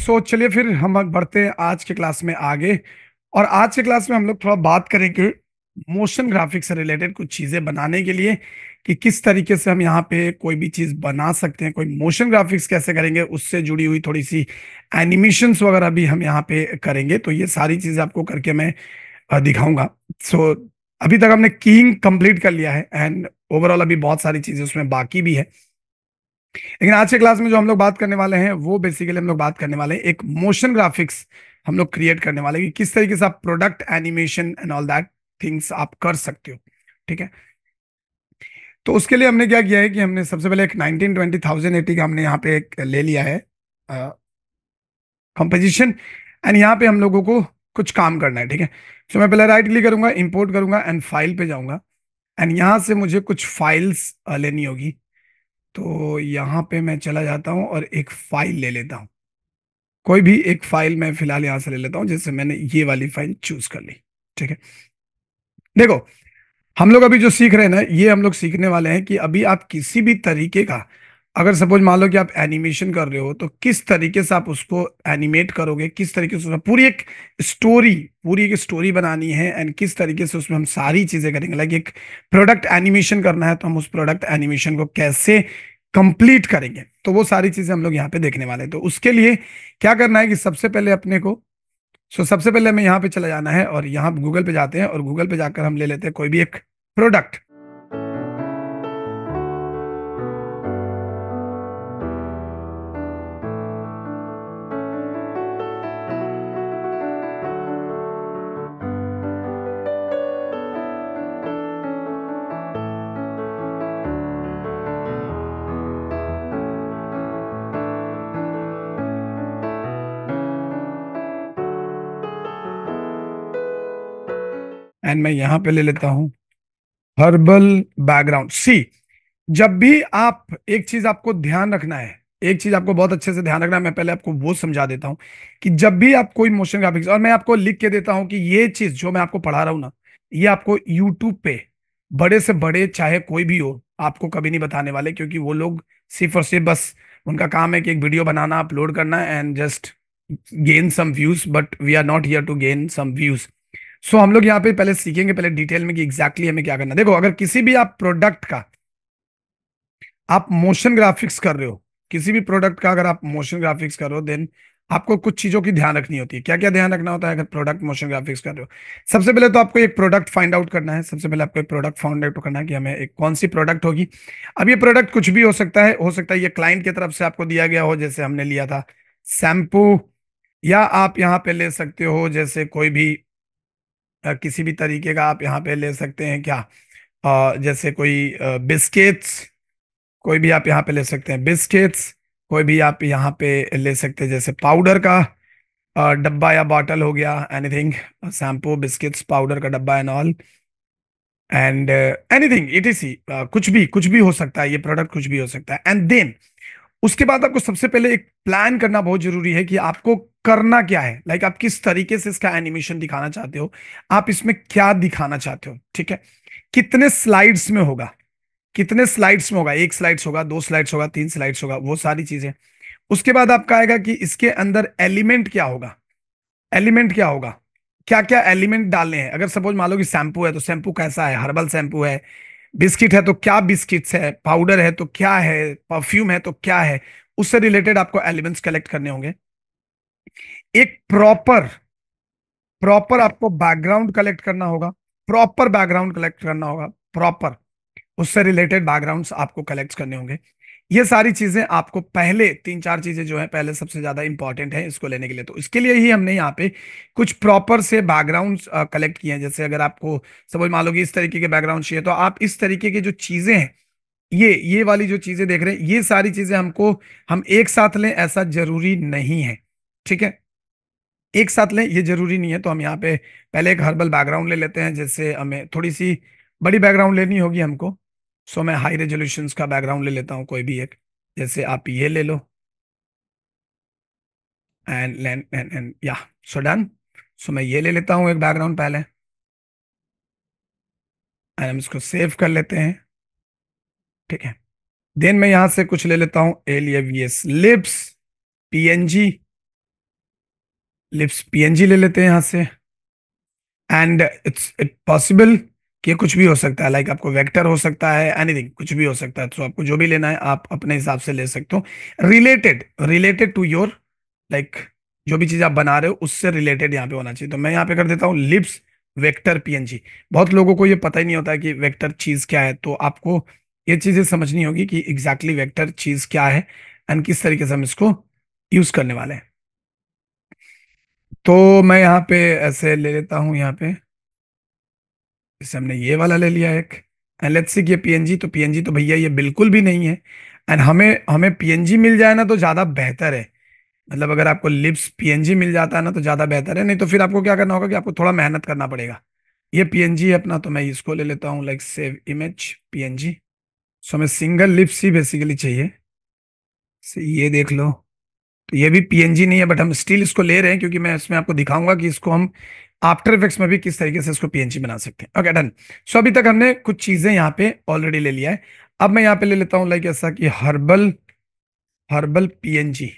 सो चलिए फिर हम अब बढ़ते हैं आज के क्लास में आगे। और आज के क्लास में हम लोग थोड़ा बात करेंगे मोशन ग्राफिक्स से रिलेटेड कुछ चीजें बनाने के लिए, कि किस तरीके से हम यहाँ पे कोई भी चीज बना सकते हैं, कोई मोशन ग्राफिक्स कैसे करेंगे, उससे जुड़ी हुई थोड़ी सी एनिमेशंस वगैरह भी हम यहाँ पे करेंगे। तो ये सारी चीजें आपको करके मैं दिखाऊंगा। सो अभी तक हमने कीइंग कंप्लीट कर लिया है एंड ओवरऑल अभी बहुत सारी चीजें उसमें बाकी भी है। लेकिन आज के क्लास में जो हम लोग बात करने वाले हैं वो बेसिकली हम लोग बात करने वाले हैं एक मोशन ग्राफिक्स हम लोग क्रिएट करने वाले हैं कि किस तरीके से आप product animation and all that things आप कर सकते हो। ठीक है। तो उसके लिए हमने क्या किया है कि हमने सबसे पहले एक 1920 1080 का हमने यहाँ पे एक ले लिया है कंपोजिशन। एंड यहाँ पे हम लोगों को कुछ काम करना है। ठीक है। तो मैं पहले राइट क्लिक करूंगा, इंपोर्ट करूंगा एंड फाइल पे जाऊंगा। एंड यहाँ से मुझे कुछ फाइल्स लेनी होगी। तो यहाँ पे मैं चला जाता हूँ और एक फाइल ले लेता हूँ। कोई भी एक फाइल मैं फिलहाल यहाँ से ले लेता हूँ, जैसे मैंने ये वाली फाइल चूज कर ली। ठीक है। देखो, हम लोग अभी जो सीख रहे हैं ना, ये हम लोग सीखने वाले हैं कि अभी आप किसी भी तरीके का, अगर सपोज मान लो कि आप एनिमेशन कर रहे हो, तो किस तरीके से आप उसको एनिमेट करोगे, किस तरीके से पूरी एक स्टोरी, पूरी एक स्टोरी बनानी है एंड किस तरीके से उसमें हम सारी चीजें करेंगे। लाइक एक प्रोडक्ट एनिमेशन करना है तो हम उस प्रोडक्ट एनिमेशन को कैसे कंप्लीट करेंगे, तो वो सारी चीजें हम लोग यहाँ पे देखने वाले हैं। तो उसके लिए क्या करना है कि सबसे पहले अपने को, सबसे पहले हमें यहाँ पे चला जाना है और यहाँ गूगल पे जाते हैं और गूगल पे जाकर हम ले लेते हैं कोई भी एक प्रोडक्ट। एंड मैं यहाँ पे ले लेता हूँ हर्बल बैकग्राउंड। सी, जब भी आप एक चीज आपको ध्यान रखना है, एक चीज आपको बहुत अच्छे से ध्यान रखना है, मैं पहले आपको वो समझा देता हूं कि जब भी आप कोई मोशन ग्राफिक्स, और मैं आपको लिख के देता हूं कि ये चीज जो मैं आपको पढ़ा रहा हूं ना, ये आपको यूट्यूब पे बड़े से बड़े चाहे कोई भी हो आपको कभी नहीं बताने वाले, क्योंकि वो लोग सिर्फ और सिर्फ बस उनका काम है कि एक वीडियो बनाना, अपलोड करना and just gain some views, but we are not here to gain some views. So हम लोग यहाँ पे पहले सीखेंगे पहले डिटेल में कि एग्जैक्टली हमें क्या करना है। देखो, अगर किसी भी आप प्रोडक्ट का आप मोशन ग्राफिक्स कर रहे हो, किसी भी प्रोडक्ट का अगर आप मोशन ग्राफिक्स कर रहे हो, देन आपको कुछ चीजों की ध्यान रखनी होती है। क्या क्या ध्यान रखना होता है अगर प्रोडक्ट मोशन ग्राफिक्स कर रहे हो? सबसे पहले तो आपको एक प्रोडक्ट फाइंड आउट करना है। सबसे पहले आपको एक प्रोडक्ट फाइंड आउट करना है कि हमें एक कौन सी प्रोडक्ट होगी। अब ये प्रोडक्ट कुछ भी हो सकता है, हो सकता है ये क्लाइंट की तरफ से आपको दिया गया हो, जैसे हमने लिया था शैम्पू, या आप यहाँ पे ले सकते हो जैसे कोई भी किसी भी तरीके का आप यहाँ पे ले सकते हैं क्या, जैसे कोई बिस्किट्स, कोई भी आप यहाँ पे ले सकते हैं बिस्किट्स। कोई भी आप यहाँ पे ले सकते हैं जैसे पाउडर का डब्बा या बॉटल हो गया, एनीथिंग, शैम्पू, बिस्किट्स, पाउडर का डब्बा and all, and anything it is, कुछ भी हो सकता है, ये प्रोडक्ट कुछ भी हो सकता है। एंड देन उसके बाद आपको सबसे पहले एक प्लान करना बहुत जरूरी है कि आपको करना क्या है। लाइक आप किस तरीके से इसका एनिमेशन दिखाना चाहते हो, आप इसमें क्या दिखाना चाहते हो। ठीक है। कितने स्लाइड्स में होगा, कितने स्लाइड्स में होगा, एक स्लाइड्स होगा, दो स्लाइड्स होगा, तीन स्लाइड्स होगा, वो सारी चीजें। उसके बाद आपका आएगा कि इसके अंदर एलिमेंट क्या होगा, एलिमेंट क्या होगा, क्या क्या एलिमेंट डालने हैं। अगर सपोज मान लो कि शैम्पू है तो शैम्पू कैसा है, हर्बल शैम्पू है, बिस्किट है तो क्या बिस्किट्स है, पाउडर है तो क्या है, परफ्यूम है तो क्या है, उससे रिलेटेड आपको एलिमेंट्स कलेक्ट करने होंगे। एक प्रॉपर प्रॉपर आपको बैकग्राउंड कलेक्ट करना होगा, प्रॉपर बैकग्राउंड कलेक्ट करना होगा, प्रॉपर उससे रिलेटेड बैकग्राउंड्स आपको कलेक्ट करने होंगे। ये सारी चीजें आपको पहले, तीन चार चीजें जो है पहले सबसे ज्यादा इंपॉर्टेंट है इसको लेने के लिए। तो इसके लिए ही हमने यहाँ पे कुछ प्रॉपर से बैकग्राउंड्स कलेक्ट किए हैं। जैसे अगर आपको सपोज मान लो कि इस तरीके के बैकग्राउंड चाहिए, तो आप इस तरीके की जो चीजें हैं, ये वाली जो चीजें देख रहे हैं, ये सारी चीजें हमको, हम एक साथ लें ऐसा जरूरी नहीं है। ठीक है। एक साथ लें ये जरूरी नहीं है। तो हम यहाँ पे पहले एक हर्बल बैकग्राउंड ले लेते हैं। जैसे हमें थोड़ी सी बड़ी बैकग्राउंड लेनी होगी हमको, सो मैं हाई रेजोल्यूशन का बैकग्राउंड ले लेता हूँ कोई भी एक। जैसे आप ये ले लो एंड एंड एंड या सो डन। सो मैं ये ले लेता हूँ एक बैकग्राउंड पहले, एंड हम इसको सेव कर लेते हैं। ठीक है। देन मैं यहाँ से कुछ ले लेता हूँ alias lips, PNG, lips PNG ले लेते हैं यहाँ से। एंड इट पॉसिबल कि ये कुछ भी हो सकता है, लाइक आपको वेक्टर हो सकता है, एनीथिंग, कुछ भी हो सकता है, तो आपको जो भी लेना है आप अपने हिसाब से ले सकते हो। Related related to your, like जो भी चीज आप बना रहे हो उससे रिलेटेड यहाँ पे होना चाहिए। तो मैं यहाँ पे कर देता हूँ लिप्स वेक्टर पीएनजी। बहुत लोगों को ये पता ही नहीं होता है कि वेक्टर चीज क्या है, तो आपको ये चीजें समझनी होगी कि एग्जैक्टली वेक्टर चीज क्या है एंड किस तरीके से हम इसको यूज करने वाले हैं। तो मैं यहाँ पे ऐसे ले लेता हूँ यहाँ पे, जैसे हमने ये वाला ले लिया एक। एंड लेट्स सी कि ये पीएनजी, तो पीएनजी तो भैया ये बिल्कुल भी नहीं है। एंड हमें हमें पीएनजी मिल जाए ना तो ज्यादा बेहतर है। मतलब अगर आपको लिप्स पीएनजी मिल जाता है ना तो ज्यादा बेहतर है, नहीं तो फिर आपको क्या करना होगा कि आपको थोड़ा मेहनत करना पड़ेगा। ये पीएनजी है अपना, तो मैं इसको ले लेता हूँ, लाइक सेव इमेज पीएनजी। सो हमें सिंगल लिप्स ही बेसिकली चाहिए। ये देख लो, तो ये भी पीएनजी नहीं है, बट हम स्टिल इसको ले रहे हैं क्योंकि मैं इसमें आपको दिखाऊंगा कि इसको हम आफ्टर इफेक्ट्स में भी किस तरीके से इसको पीएनजी बना सकते हैं। Okay done. सो अभी तक हमने कुछ चीजें यहाँ पे ऑलरेडी ले लिया है। अब मैं यहाँ पे ले लेता हूँ लाइक ऐसा कि herbal herbal PNG.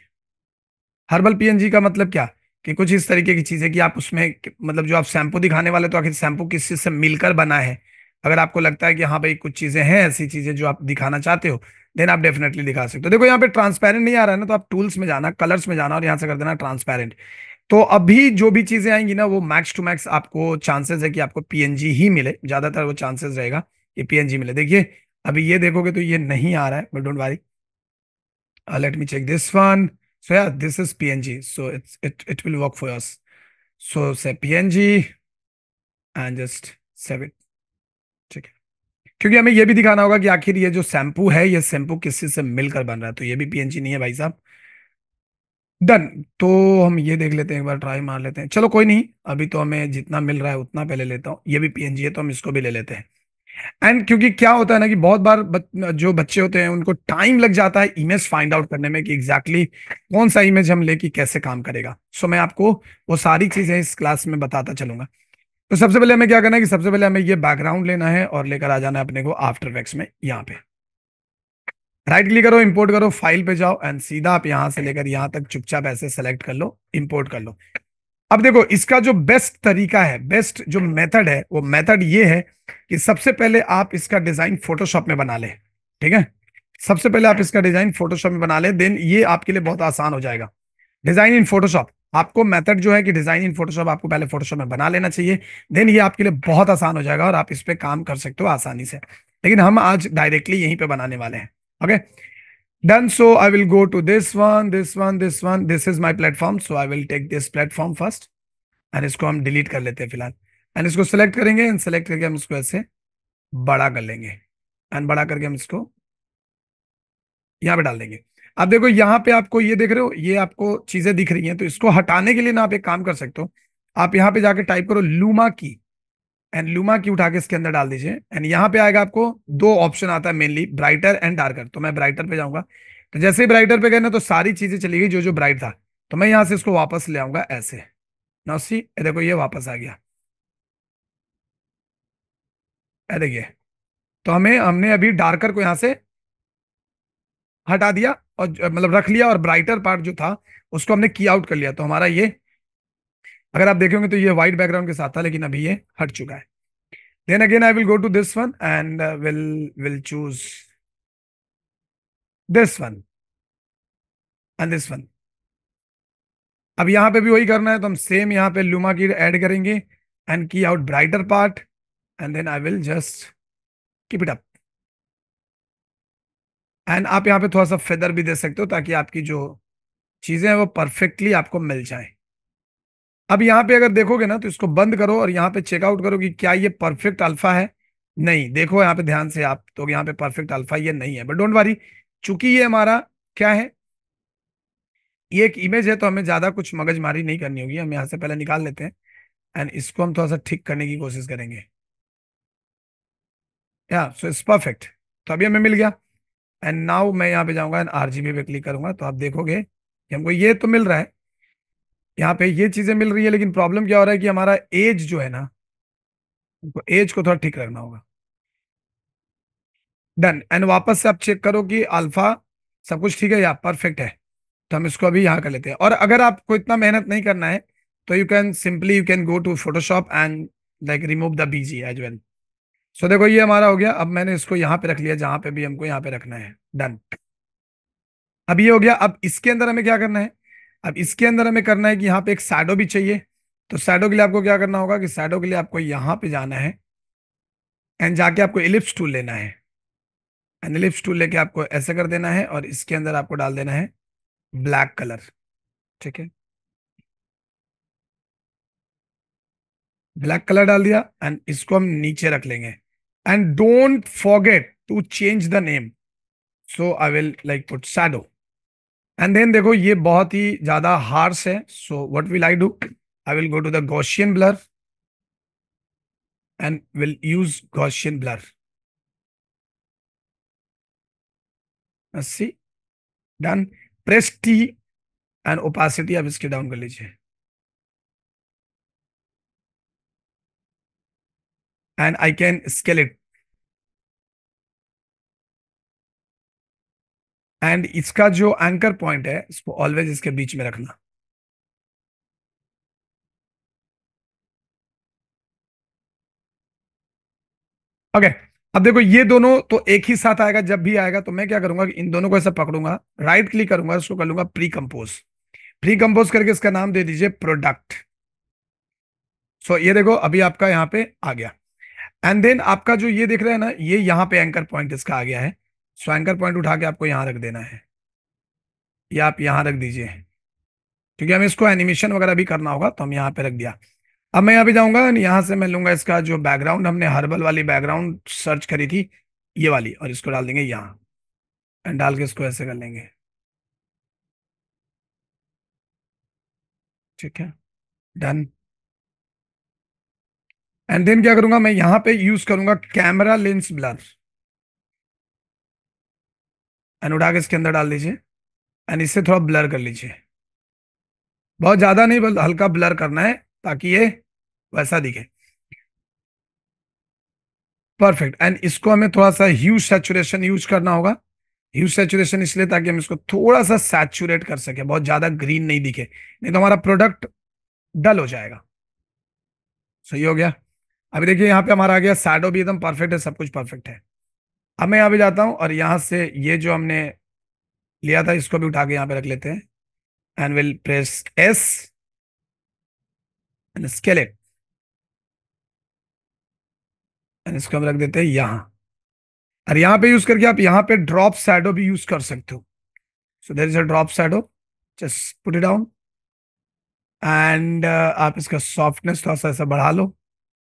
Herbal PNG का मतलब क्या, कि कुछ इस तरीके की चीज है कि आप उसमें मतलब जो आप शैम्पू दिखाने वाले तो आखिर शैम्पू किस चीज से मिलकर बना है। अगर आपको लगता है कि हाँ भाई कुछ चीजें हैं ऐसी चीजें जो आप दिखाना चाहते हो, देन आप डेफिनेटली दिखा सकते हो। देखो यहाँ पे ट्रांसपेरेंट नहीं आ रहा है ना, तो आप टूल्स में जाना, कलर्स में जाना और यहाँ से कर देना ट्रांसपेरेंट। तो अभी जो भी चीजें आएंगी ना वो मैक्स टू मैक्स आपको चांसेस है कि आपको पीएनजी ही मिले, ज्यादातर वो चांसेस रहेगा कि पीएनजी मिले। देखिए अभी ये देखोगे तो ये नहीं आ रहा है, but don't worry, let me check this one. So yeah, this is PNG. So it will work for us. So say PNG and just save it. ठीक है, क्योंकि हमें ये भी दिखाना होगा कि आखिर ये जो शैम्पू है ये शैम्पू किस चीज से मिलकर बन रहा है, तो ये भी पीएनजी नहीं है भाई साहब। डन। तो हम ये देख लेते हैं, एक बार ट्राई मार लेते हैं। चलो कोई नहीं, अभी तो हमें जितना मिल रहा है उतना पहले लेता हूँ। ये भी पीएनजी है तो हम इसको भी ले लेते हैं। एंड क्योंकि क्या होता है ना कि बहुत बार जो बच्चे होते हैं उनको टाइम लग जाता है इमेज फाइंड आउट करने में कि एग्जैक्टली कौन सा इमेज हम लेके कैसे काम करेगा। सो मैं आपको वो सारी चीजें इस क्लास में बताता चलूंगा। तो सबसे पहले हमें क्या करना है कि सबसे पहले हमें ये बैकग्राउंड लेना है और लेकर आ जाना है अपने को आफ्टर इफेक्ट्स में। यहाँ पे राइट क्लिक करो, इंपोर्ट करो, फाइल पे जाओ एंड सीधा आप यहां से लेकर यहां तक चुपचाप ऐसे सेलेक्ट कर लो, इंपोर्ट कर लो। अब देखो इसका जो बेस्ट तरीका है, बेस्ट जो मेथड है वो मेथड ये है कि सबसे पहले आप इसका डिजाइन फोटोशॉप में बना ले। ठीक है, सबसे पहले आप इसका डिजाइन फोटोशॉप में बना ले, देन ये आपके लिए बहुत आसान हो जाएगा। डिजाइन इन फोटोशॉप, आपको मेथड जो है कि डिजाइन इन फोटोशॉप आपको पहले फोटोशॉप में बना लेना चाहिए, देन ये आपके लिए बहुत आसान हो जाएगा और आप इस पे काम कर सकते हो आसानी से। लेकिन हम आज डायरेक्टली यहीं पे बनाने वाले हैं। Okay done. So I will go to this one, this one, this one, this is my platform, so I will take this platform first and इसको हम डिलीट कर लेते हैं फिलहाल। एंड इसको सेलेक्ट करेंगे एंड सेलेक्ट करके हम इसको ऐसे बड़ा कर लेंगे एंड बड़ा करके हम इसको यहाँ पे डाल देंगे। अब देखो यहाँ पे आपको ये देख रहे हो, ये आपको चीजें दिख रही हैं, तो इसको हटाने के लिए ना आप एक काम कर सकते हो, आप यहाँ पे जाके टाइप करो लूमा की एंड लूमा की उठा के इसके अंदर डाल दीजिए। एंड यहाँ पे आएगा आपको दो ऑप्शन आता है मेनली, ब्राइटर एंड डार्कर। तो मैं ब्राइटर पे जाऊंगा, तो जैसे ही ब्राइटर पे गए ना तो सारी चीजें चली गई जो जो ब्राइट था। तो मैं यहाँ से इसको वापस ले आऊंगा ऐसे। नाउ सी, देखो ये वापस आ गया। देखिए, तो हमें हमने अभी डार्कर को यहां से हटा दिया और मतलब रख लिया, और ब्राइटर पार्ट जो था उसको हमने की आउट कर लिया। तो हमारा ये, अगर आप देखेंगे तो ये व्हाइट बैकग्राउंड के साथ था, लेकिन अभी ये हट चुका है। Then again I will go to this one and will choose this one and this one. अब यहाँ पे भी वही करना है, तो हम सेम यहाँ पे लुमा की ऐड करेंगे and key out brighter part and then I will just keep it up. And आप यहाँ पे थोड़ा सा फेदर भी दे सकते हो ताकि आपकी जो चीजें हैं वो परफेक्टली आपको मिल जाए। अब यहाँ पे अगर देखोगे ना तो इसको बंद करो और यहाँ पे चेकआउट करो कि क्या ये परफेक्ट अल्फा है। नहीं, देखो यहाँ पे ध्यान से आप, तो यहाँ पे परफेक्ट अल्फा ये नहीं है, बट डोंट वरी, चूंकि ये हमारा क्या है, ये एक इमेज है, तो हमें ज्यादा कुछ मगजमारी नहीं करनी होगी। हम यहाँ से पहले निकाल लेते हैं एंड इसको हम थोड़ा सा ठीक करने की कोशिश करेंगे। या सो इट्स परफेक्ट। तो अभी हमें मिल गया। एंड नाउ मैं यहाँ पे जाऊंगा एंड आरजीबी पे क्लिक करूंगा, तो आप देखोगे कि हमको ये तो मिल रहा है, यहाँ पे ये चीजें मिल रही है, लेकिन प्रॉब्लम क्या हो रहा है कि हमारा एज जो है ना, हमको एज को थोड़ा ठीक रखना होगा। डन। एंड वापस से आप चेक करो कि अल्फा सब कुछ ठीक है या परफेक्ट है। तो हम इसको अभी यहाँ कर लेते हैं। और अगर आपको इतना मेहनत नहीं करना है तो you can go to Photoshop and like remove the BG as well. So देखो ये हमारा हो गया। अब मैंने इसको यहाँ पे रख लिया जहां पे भी हमको यहाँ पे रखना है। डन। अब ये हो गया। अब इसके अंदर हमें क्या करना है? अब इसके अंदर हमें करना है कि यहाँ पे एक शैडो भी चाहिए। तो शैडो के लिए आपको क्या करना होगा कि शैडो के लिए आपको यहाँ पे जाना है एंड जाके आपको इलिप्स टूल लेना है। एंड इलिप्स टूल लेके आपको ऐसे कर देना है और इसके अंदर आपको डाल देना है ब्लैक कलर। ठीक है, ब्लैक कलर डाल दिया एंड इसको हम नीचे रख लेंगे। And don't forget to change the name. So I will like put shadow. And then देखो ये बहुत ही ज्यादा हार्श है। So what will I do? I will go to the Gaussian blur and will use Gaussian blur. See, done. Press T and opacity आप इसके down कर लीजिए and I can scale it. And इसका जो anchor point है इसको always इसके बीच में रखना। ओके। अब देखो ये दोनों तो एक ही साथ आएगा। जब भी आएगा तो मैं क्या करूंगा कि इन दोनों को ऐसा पकड़ूंगा, राइट क्लिक करूंगा, इसको कर लूंगा प्री कंपोज। प्री कंपोज करके इसका नाम दे दीजिए प्रोडक्ट। सो ये देखो अभी आपका यहाँ पे आ गया। एंड देन आपका जो ये देख रहे हैं ना, ये यहाँ पे एंकर पॉइंट इसका आ गया है। सो एंकर पॉइंट उठा के आपको यहाँ रख देना है, या आप यहाँ रख दीजिए, क्योंकि हमें इसको एनिमेशन वगैरह भी करना होगा तो हम यहाँ पे रख दिया। अब मैं यहाँ पे जाऊंगा, यहाँ से मैं लूंगा इसका जो बैकग्राउंड, हमने हर्बल वाली बैकग्राउंड सर्च करी थी, ये वाली, और इसको डाल देंगे यहाँ। एंड डाल के इसको ऐसे कर लेंगे। ठीक है, डन। एंड देन क्या करूंगा मैं यहाँ पे यूज करूंगा कैमरा लेंस ब्लर। एंड उठा के इसके अंदर डाल दीजिए एंड इससे थोड़ा ब्लर कर लीजिए। बहुत ज्यादा नहीं, बस हल्का ब्लर करना है ताकि ये वैसा दिखे। परफेक्ट। एंड इसको हमें थोड़ा सा ह्यू सैचुरेशन यूज करना होगा। ह्यू सैचुरेशन इसलिए ताकि हम इसको थोड़ा सा सैचुरेट कर सके, बहुत ज्यादा ग्रीन नहीं दिखे, नहीं तो हमारा प्रोडक्ट डल हो जाएगा। सही हो गया। अभी देखिए यहाँ पे हमारा आ गया, शैडो भी एकदम परफेक्ट है, सब कुछ परफेक्ट है। अब मैं यहाँ पे जाता हूँ और यहाँ से ये जो हमने लिया था इसको भी उठा के यहाँ पे रख लेते हैं and will press S and scale it. And इसको हम रख देते हैं यहाँ। और यहाँ पे यूज करके आप यहाँ पे ड्रॉप शैडो भी यूज कर सकते हो। So there is a drop shadow, just put it down and आप इसका सॉफ्टनेस थोड़ा सा ऐसा बढ़ा लो।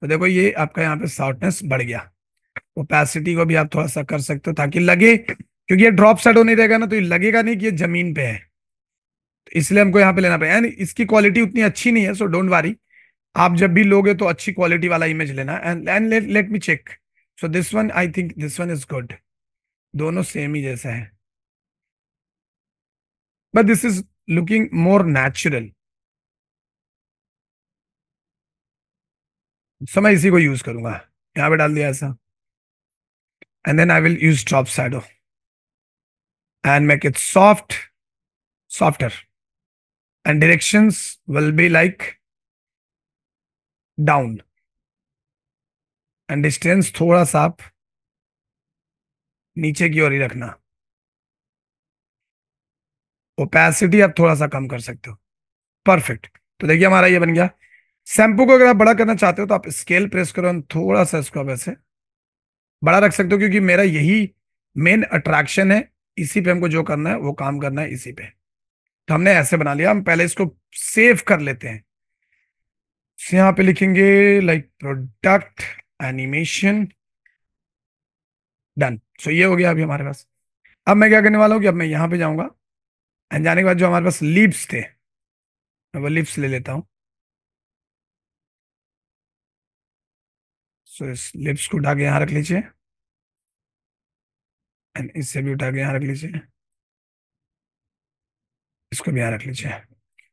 तो देखो ये आपका यहाँ पे सॉफ्टनेस बढ़ गया। ओपेसिटी को भी आप थोड़ा सा कर सकते हो ताकि लगे, क्योंकि ये ड्रॉप शैडो नहीं रहेगा ना तो ये लगेगा नहीं कि ये जमीन पे है। तो इसलिए हमको यहाँ पे लेना पड़ेगा। यानी इसकी क्वालिटी उतनी अच्छी नहीं है, सो डोंट वरी। आप जब भी लोगे तो अच्छी क्वालिटी वाला इमेज लेना। And let me check. So this one, I think this one is good. दोनों सेम ही जैसा है, but this is looking more natural. So मैं इसी को यूज करूंगा, यहाँ पे डाल दिया ऐसा। And then I will use drop shadow and make it softer, and directions will be like down, and distance थोड़ा सा आप नीचे की ओर ही रखना। ओपेसिटी आप थोड़ा सा कम कर सकते हो। परफेक्ट। तो देखिए हमारा ये बन गया। शैम्पू को अगर आप बड़ा करना चाहते हो तो आप स्केल प्रेस करो और थोड़ा सा इसको आप ऐसे बड़ा रख सकते हो, क्योंकि मेरा यही मेन अट्रैक्शन है। इसी पे हमको जो करना है वो काम करना है, इसी पे। तो हमने ऐसे बना लिया। हम पहले इसको सेव कर लेते हैं। So, यहाँ पे लिखेंगे लाइक प्रोडक्ट एनिमेशन। डन। सो ये हो गया अभी हमारे पास। अब मैं क्या करने वाला हूँ कि अब मैं यहाँ पे जाऊंगा एंड जाने के बाद जो हमारे पास लिप्स थे, मैं वो लिप्स ले लेता हूँ। सो इस लिप्स को उठा के यहाँ रख लीजिए एंड इससे भी उठा के यहाँ रख लीजिए, इसको भी यहाँ रख लीजिए।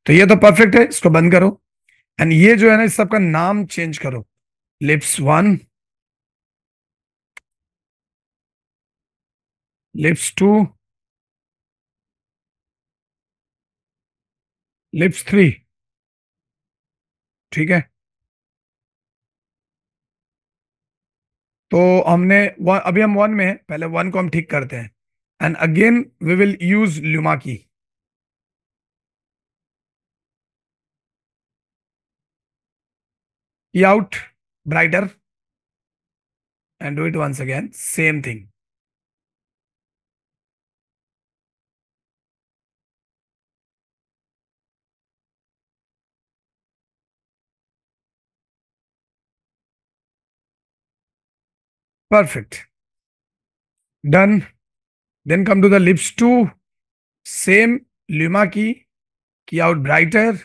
तो ये तो परफेक्ट है, इसको बंद करो। एंड ये जो है ना, इस सबका नाम चेंज करो। लिप्स 1, लिप्स 2, लिप्स 3, ठीक है। तो हमने अभी हम वन में हैं, पहले वन को हम ठीक करते हैं। And again we will use luma key out brighter and do it once again same thing. Perfect, done. Then come to the lips too, same luma key out brighter,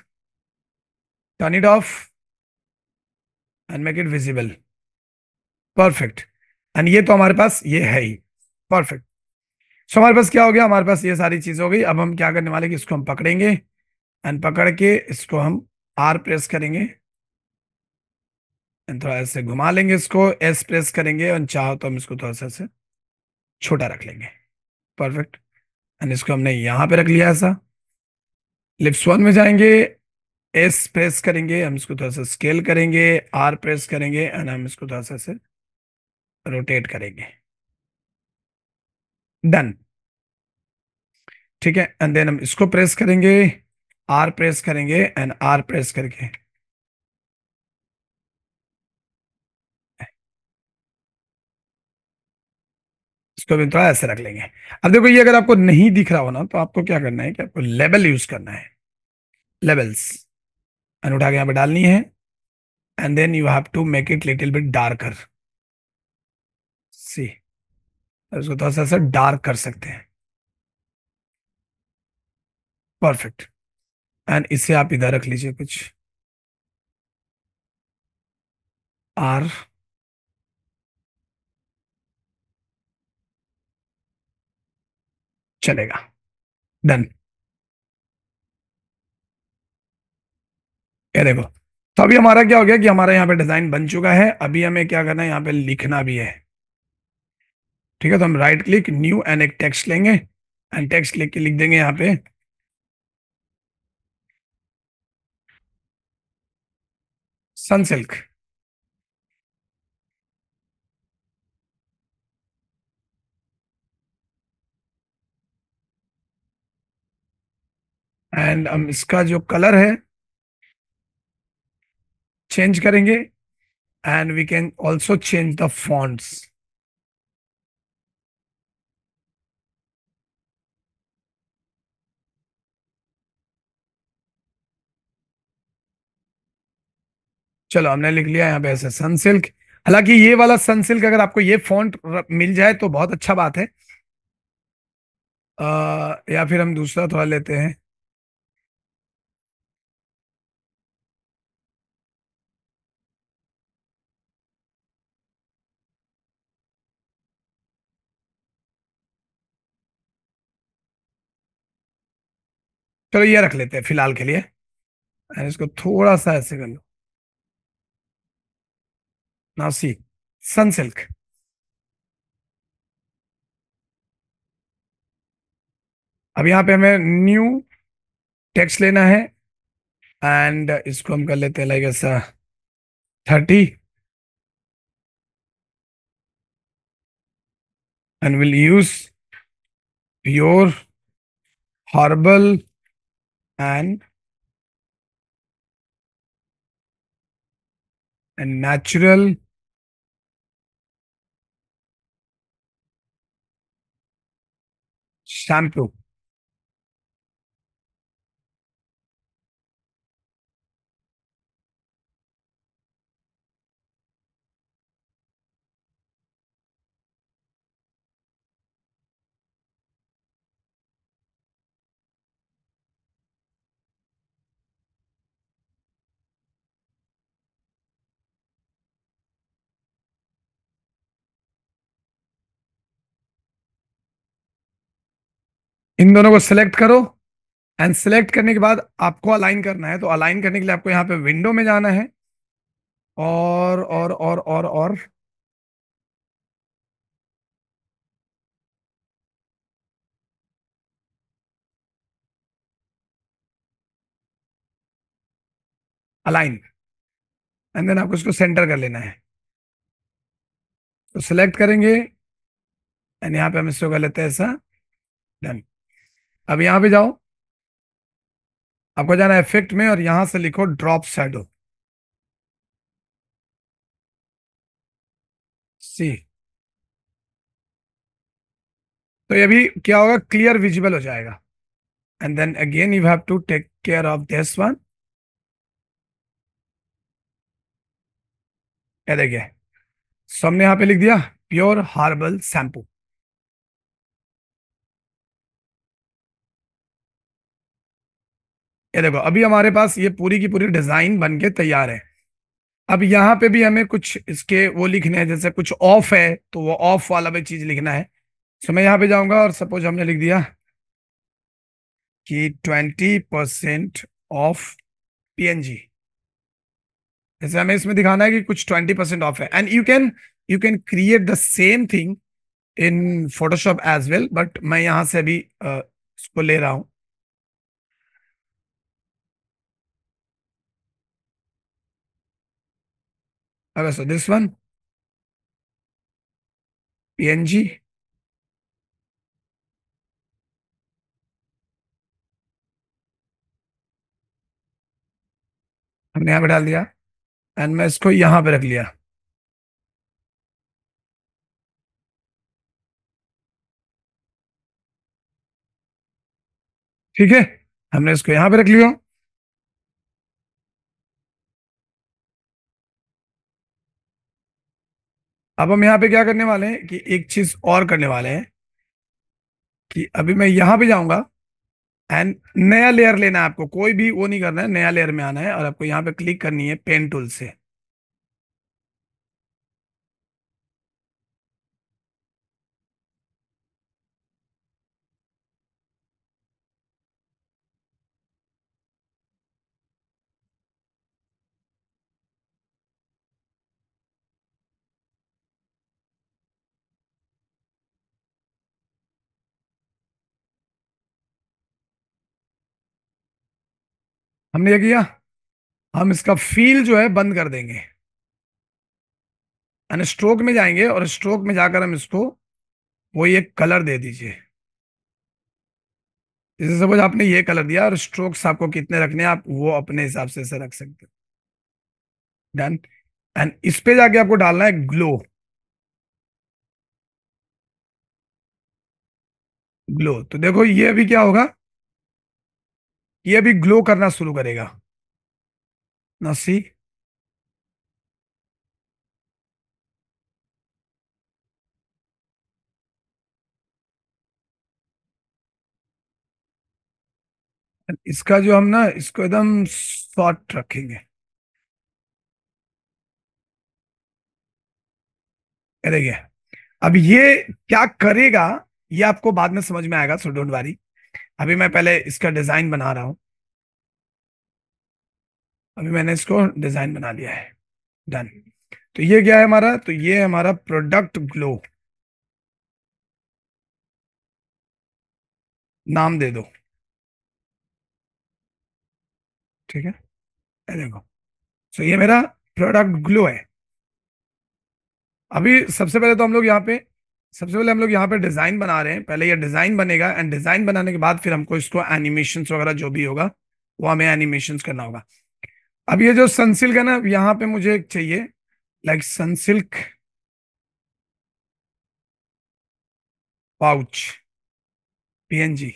turn it off and make it visible. Perfect. And ये तो हमारे पास ये है ही। Perfect. सो हमारे पास क्या हो गया, हमारे पास ये सारी चीज हो गई। अब हम क्या करने वाले कि इसको हम पकड़ेंगे एंड पकड़ के इसको हम आर प्रेस करेंगे एंड थोड़ा ऐसे घुमा लेंगे, इसको एस प्रेस करेंगे और चाहो तो हम इसको थोड़ा सा ऐसे छोटा रख लेंगे। परफेक्ट। एंड इसको हमने यहाँ पे रख लिया ऐसा। लिप्स वन में जाएंगे, एस प्रेस करेंगे, हम इसको थोड़ा सा स्केल करेंगे, आर प्रेस करेंगे एंड हम इसको थोड़ा सा ऐसे रोटेट करेंगे। डन। ठीक है। एंड देन हम इसको प्रेस करेंगे, आर प्रेस करेंगे एंड आर प्रेस करके इसको भी थोड़ा ऐसे रख लेंगे। अब देखो ये अगर आपको नहीं दिख रहा हो ना, तो आपको क्या करना है कि आपको लेबल यूज करना है। लेवल्स एंड उठा के यहाँ पे डालनी है and then you have to make it little bit darker. See, उसको थोड़ा सा ऐसा डार्क कर सकते हैं। परफेक्ट। एंड इसे आप इधर रख लीजिए कुछ आर, चलेगा। डन। ये देखो, तो अभी हमारा क्या हो गया कि हमारा यहाँ पे डिजाइन बन चुका है। अभी हमें क्या करना है, यहाँ पे लिखना भी है। ठीक है, तो हम राइट क्लिक न्यू एंड एक टेक्स्ट लेंगे एंड टेक्स्ट लिख के लिख देंगे यहाँ पे सनसिल्क। एंड हम इसका जो कलर है चेंज करेंगे and we can also change the fonts. चलो हमने लिख लिया यहाँ पे ऐसे सनसिल्क। हालांकि ये वाला सनसिल्क अगर आपको ये फॉन्ट मिल जाए तो बहुत अच्छा बात है। या फिर हम दूसरा थोड़ा लेते हैं। चलो ये रख लेते हैं फिलहाल के लिए एंड इसको थोड़ा सा ऐसे कर लो। Now see, Sunsilk. अब यहाँ पे हमें न्यू टेक्स्ट लेना है एंड इसको हम कर लेते हैं लाइक ऐसा 30 and will use pure herbal and natural shampoo. इन दोनों को सिलेक्ट करो एंड सिलेक्ट करने के बाद आपको अलाइन करना है। तो अलाइन करने के लिए आपको यहाँ पे विंडो में जाना है और अलाइन। एंड देन आपको इसको सेंटर कर लेना है। तो सिलेक्ट करेंगे एंड यहाँ पे हम इसको कर लेते हैं ऐसा। डन। अब यहाँ पे जाओ, आपको जाना है इफेक्ट में और यहां से लिखो ड्रॉप शैडो। सी। तो ये भी क्या होगा, क्लियर विजिबल हो जाएगा। And then again you have to take care of this one. ये देखिए, सो हमने यहाँ पे लिख दिया प्योर हार्बल शैम्पू। ये देखो अभी हमारे पास ये पूरी की पूरी डिजाइन बन के तैयार है। अब यहाँ पे भी हमें कुछ इसके वो लिखने हैं, जैसे कुछ ऑफ है तो वो ऑफ वाला भी चीज लिखना है। तो मैं यहाँ पे जाऊंगा और सपोज हमने लिख दिया कि 20% ऑफ पीएनजी। जैसे हमें इसमें दिखाना है कि कुछ 20% ऑफ है, and you can create the same thing in Photoshop as well, but मैं यहाँ से अभी इसको ले रहा हूँ। अगर सो दिस वन पीएनजी, हमने यहाँ पे डाल दिया एंड मैं इसको यहाँ पे रख लिया। ठीक है, हमने इसको यहाँ पे रख लिया। अब हम यहाँ पे क्या करने वाले हैं कि एक चीज और करने वाले हैं कि अभी मैं यहाँ पे जाऊंगा एंड नया लेयर लेना है आपको, कोई भी वो नहीं करना है, नया लेयर में आना है और आपको यहाँ पे क्लिक करनी है पेन टूल से। हमने ये किया, हम इसका फील जो है बंद कर देंगे एंड स्ट्रोक में जाएंगे और स्ट्रोक में जाकर हम इसको कोई एक कलर दे दीजिए। जैसे सपोज आपने ये कलर दिया और स्ट्रोक्स आपको कितने रखने हैं आप वो अपने हिसाब से इसे रख सकते हैं। डन। एंड इस पे जाके आपको डालना है ग्लो। ग्लो तो देखो ये अभी क्या होगा, ये अभी ग्लो करना शुरू करेगा ना। सी। इसका जो हम ना इसको एकदम शॉर्ट रखेंगे। ये देखिए, अब ये क्या करेगा ये आपको बाद में समझ में आएगा, सो डोंट वरी। अभी मैं पहले इसका डिजाइन बना रहा हूं। अभी मैंने इसको डिजाइन बना लिया है। डन। तो ये क्या है हमारा, तो ये है हमारा प्रोडक्ट ग्लो। नाम दे दो। ठीक है, ये देखो। सो ये मेरा प्रोडक्ट ग्लो है। अभी सबसे पहले हम लोग यहाँ पे डिजाइन बना रहे हैं। पहले ये डिजाइन बनेगा एंड डिजाइन बनाने के बाद फिर हमको इसको एनिमेशंस वगैरह जो भी होगा वो हमें एनिमेशंस करना होगा। अब ये जो सनसिल्क है ना, यहाँ पे मुझे एक चाहिए, like Sunsilk pouch PNG.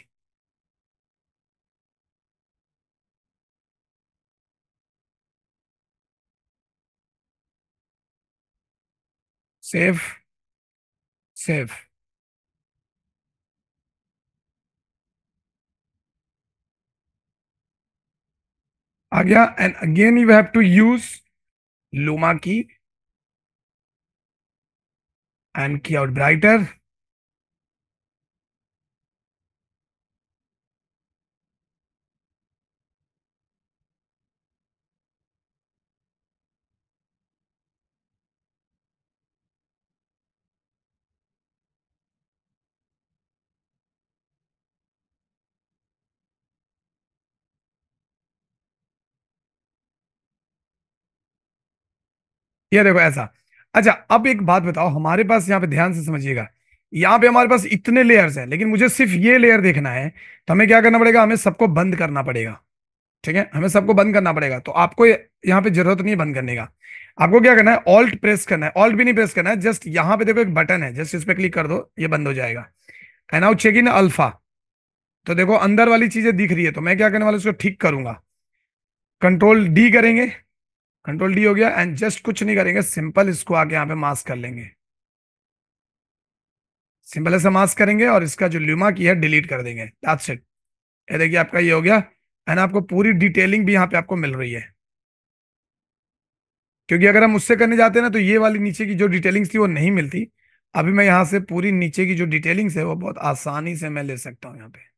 Save. Save. आ गया and again you have to use luma key and key out brighter. ये देखो ऐसा। अच्छा, अब एक बात बताओ, हमारे पास यहाँ पे ध्यान से समझिएगा, यहाँ पे हमारे पास इतने लेयर्स हैं, लेकिन मुझे सिर्फ ये लेयर देखना है, तो हमें क्या करना पड़ेगा, हमें सबको बंद करना पड़ेगा। ठीक है, हमें सबको बंद करना पड़ेगा, तो आपको यहाँ पे जरूरत नहीं है बंद करने का। आपको क्या करना है, ऑल्ट प्रेस करना है, ऑल्ट भी नहीं प्रेस करना है, जस्ट यहाँ पे देखो एक बटन है, जस्ट इस पे क्लिक कर दो, ये बंद हो जाएगा। And now check in alpha. तो देखो अंदर वाली चीजें दिख रही है, तो मैं क्या करने वाला हूं, उसको ठीक करूंगा। कंट्रोल डी करेंगे, कंट्रोल डी हो गया, एंड जस्ट कुछ नहीं करेंगे, सिंपल इसको आके यहाँ पे मास्क कर लेंगे। सिंपल ऐसे मास्क करेंगे और इसका जो ल्यूमा की है डिलीट कर देंगे, दैट्स इट। ये देखिए आपका ये हो गया। एंड आपको पूरी डिटेलिंग भी यहाँ पे आपको मिल रही है, क्योंकि अगर हम उससे करने जाते हैं ना, तो ये वाली नीचे की जो डिटेलिंग्स थी वो नहीं मिलती। अभी मैं यहाँ से पूरी नीचे की जो डिटेलिंग्स है वो बहुत आसानी से मैं ले सकता हूँ यहाँ पे।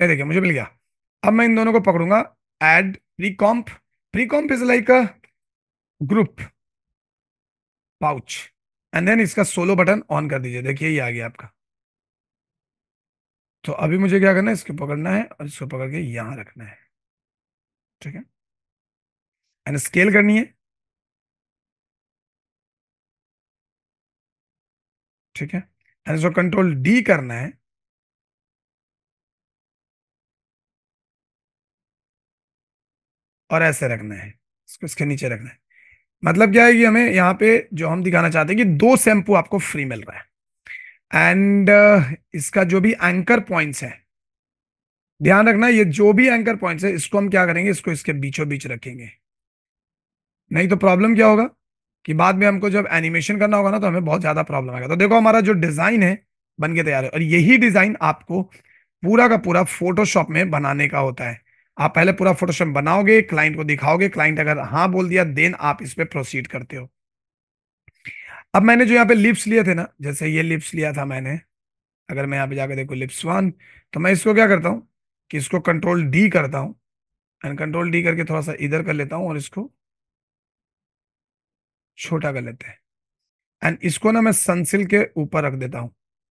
ये देखिए मुझे मिल गया। अब मैं इन दोनों को पकड़ूंगा, add pre comp. Pre comp is like a group pouch, and then इसका सोलो बटन ऑन कर दीजिए, देखिए ये आ गया आपका। तो अभी मुझे क्या करना है, इसको पकड़ना है और इसको पकड़ के यहाँ रखना है। ठीक है, एंड स्केल करनी है। ठीक है, एंड इसको कंट्रोल डी करना है और ऐसे रखना है, इसको इसके नीचे रखना है। मतलब क्या है कि हमें यहाँ पे जो हम दिखाना चाहते हैं कि दो शैम्पू आपको फ्री मिल रहा है। एंड इसका जो भी एंकर पॉइंट्स है, ध्यान रखना, ये जो भी एंकर पॉइंट्स है इसको हम क्या करेंगे, इसको इसके बीचों बीच रखेंगे। नहीं तो प्रॉब्लम क्या होगा कि बाद में हमको जब एनिमेशन करना होगा ना, तो हमें बहुत ज्यादा प्रॉब्लम आएगा। तो देखो हमारा जो डिजाइन है बन के तैयार है, और यही डिजाइन आपको पूरा का पूरा फोटोशॉप में बनाने का होता है। आप पहले पूरा फोटोशॉप बनाओगे, क्लाइंट को दिखाओगे, क्लाइंट अगर हाँ बोल दिया, देन आप इस पे प्रोसीड करते हो। अब मैंने जो यहाँ पे लिप्स लिए थे ना, जैसे ये लिप्स लिया था मैंने, अगर मैं यहाँ पे जाकर देखो लिप्स वन, तो मैं इसको क्या करता हूँ कि इसको कंट्रोल डी करता हूँ, एंड कंट्रोल डी करके थोड़ा सा इधर कर लेता हूँ और इसको छोटा कर लेते हैं। एंड इसको ना मैं सनसिल के ऊपर रख देता हूँ,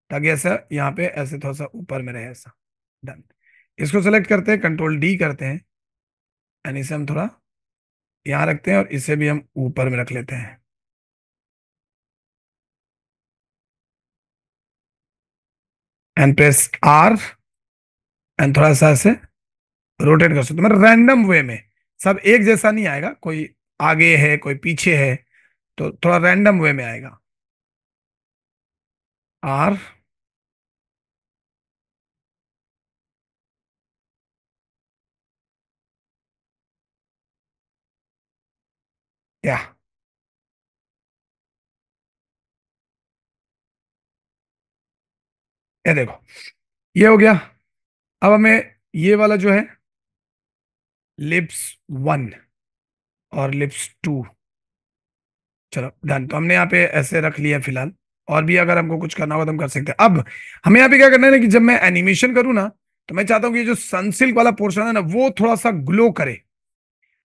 ताकि ऐसा यहाँ पे ऐसे थोड़ा सा ऊपर में रहे, ऐसा। डन। इसको सेलेक्ट करते हैं, कंट्रोल डी करते हैं, एंड इसे हम थोड़ा यहाँ रखते हैं और इसे भी हम ऊपर में रख लेते हैं। एंड प्रेस आर, एंड थोड़ा सा ऐसे रोटेट कर सकते हो, मतलब रैंडम वे में। सब एक जैसा नहीं आएगा, कोई आगे है कोई पीछे है, तो थोड़ा रैंडम वे में आएगा। आर, या, ये देखो ये हो गया। अब हमें ये वाला जो है लिप्स वन और लिप्स टू, चलो डन। तो हमने यहाँ पे ऐसे रख लिया फिलहाल, और भी अगर हमको कुछ करना होगा तो हम कर सकते हैं। अब हमें यहाँ पे क्या करना है ना, कि जब मैं एनिमेशन करूँ ना, तो मैं चाहता हूँ कि ये जो सनसिल्क वाला पोर्शन है ना, वो थोड़ा सा ग्लो करे।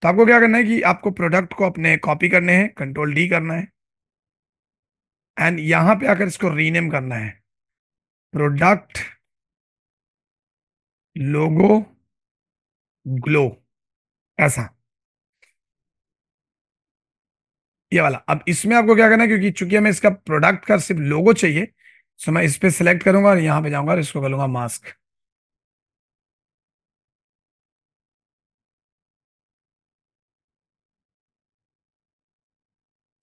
तो आपको क्या करना है कि आपको प्रोडक्ट को अपने कॉपी करने हैं, कंट्रोल डी करना है, एंड यहां पे आकर इसको रीनेम करना है, प्रोडक्ट लोगो ग्लो, ऐसा, ये वाला। अब इसमें आपको क्या करना है, क्योंकि चूंकि हमें इसका प्रोडक्ट का सिर्फ लोगो चाहिए, तो मैं इस पे सिलेक्ट करूंगा और यहां पे जाऊंगा और इसको करूंगा मास्क।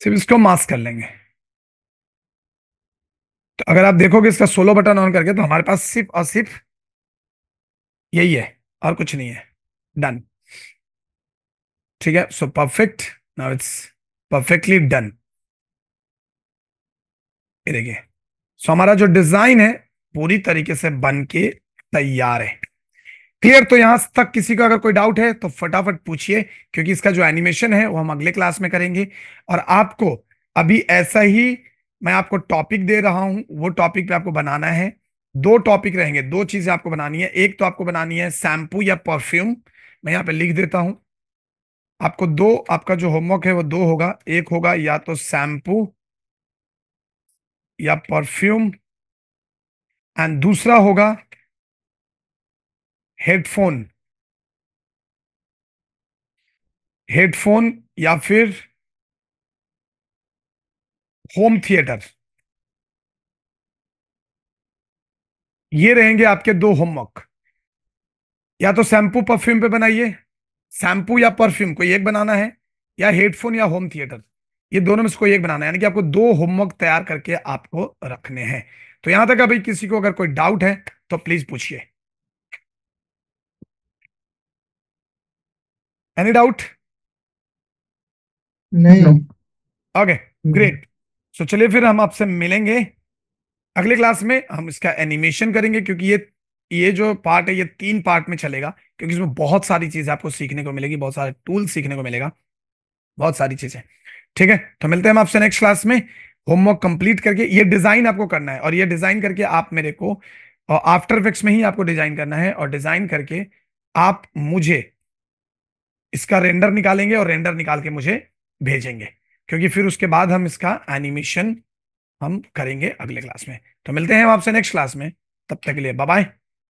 सिर्फ इसको मास्क कर लेंगे। तो अगर आप देखोगे इसका सोलो बटन ऑन करके, तो हमारे पास सिर्फ और सिर्फ यही है और कुछ नहीं है। डन। ठीक है, so perfect, now it's perfectly done. ये देखिए, सो हमारा जो डिजाइन है पूरी तरीके से बन के तैयार है। क्लियर? तो यहां तक किसी का अगर कोई डाउट है तो फटाफट पूछिए, क्योंकि इसका जो एनिमेशन है वो हम अगले क्लास में करेंगे। और आपको अभी ऐसा ही मैं आपको टॉपिक दे रहा हूं, वो टॉपिक पे आपको बनाना है। दो टॉपिक रहेंगे, दो चीजें आपको बनानी है। एक तो आपको बनानी है शैम्पू या परफ्यूम, मैं यहां पे लिख देता हूं। आपको दो, आपका जो होमवर्क है वो दो होगा। एक होगा या तो शैम्पू या परफ्यूम, एंड दूसरा होगा हेडफोन। हेडफोन या फिर होम थिएटर। ये रहेंगे आपके दो होमवर्क। या तो शैम्पू परफ्यूम पे बनाइए, शैम्पू या परफ्यूम कोई एक बनाना है, या हेडफोन या होम थिएटर, ये दोनों में से कोई एक बनाना है। यानी कि आपको दो होमवर्क तैयार करके आपको रखने हैं। तो यहां तक अभी किसी को अगर कोई डाउट है तो प्लीज पूछिए। Any doubt? नहीं। Okay, great. सो चलिए फिर हम आपसे मिलेंगे अगले क्लास में। हम इसका एनिमेशन करेंगे, क्योंकि ये जो पार्ट है ये 3 पार्ट में चलेगा, क्योंकि इसमें बहुत सारी चीजें आपको सीखने को मिलेगी, बहुत सारे टूल सीखने को मिलेगा, बहुत सारी चीजें। ठीक है, तो मिलते हैं हम आपसे नेक्स्ट क्लास में। होमवर्क कंप्लीट करके ये डिजाइन आपको करना है, और ये डिजाइन करके आप मेरे को, और आफ्टर इफेक्ट्स में ही आपको डिजाइन करना है, और डिजाइन करके आप मुझे इसका रेंडर निकालेंगे, और रेंडर निकाल के मुझे भेजेंगे, क्योंकि फिर उसके बाद हम इसका एनिमेशन हम करेंगे अगले क्लास में। तो मिलते हैं हम आपसे नेक्स्ट क्लास में। तब तक के लिए बाय बाय,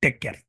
टेक केयर।